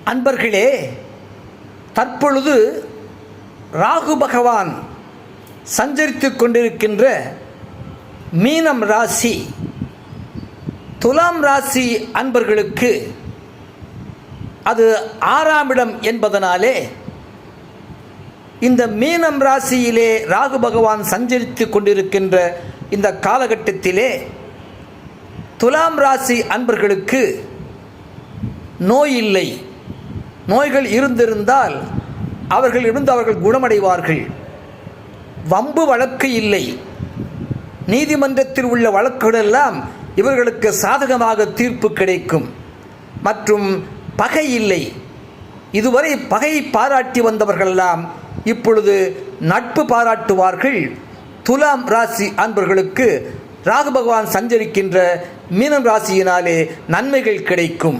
அன்பர்களே, தற்பொழுது ராகு பகவான் சஞ்சரித்து கொண்டிருக்கின்ற மீனம் ராசி, துலாம் ராசி அன்பர்களுக்கு அது 6ஆம் இடம் என்பதனாலே இந்த மீனம் ராசியிலே ராகு பகவான் சஞ்சரித்து கொண்டிருக்கின்ற இந்த காலகட்டத்திலே துலாம் ராசி அன்பர்களுக்கு நோய் இல்லை. நோய்கள் இருந்திருந்தால் அவர்கள் குணமடைவார்கள். வம்பு வழக்கு இல்லை. நீதிமன்றத்தில் உள்ள வழக்குகளெல்லாம் இவர்களுக்கு சாதகமாக தீர்ப்பு கிடைக்கும். மற்றும் பகை இல்லை. இதுவரை பகை பாராட்டி வந்தவர்களெல்லாம் இப்பொழுது நட்பு பாராட்டுவார்கள். துலாம் ராசி அன்பர்களுக்கு ராகு பகவான் சஞ்சரிக்கின்ற மீனம் ராசியினாலே நன்மைகள் கிடைக்கும்.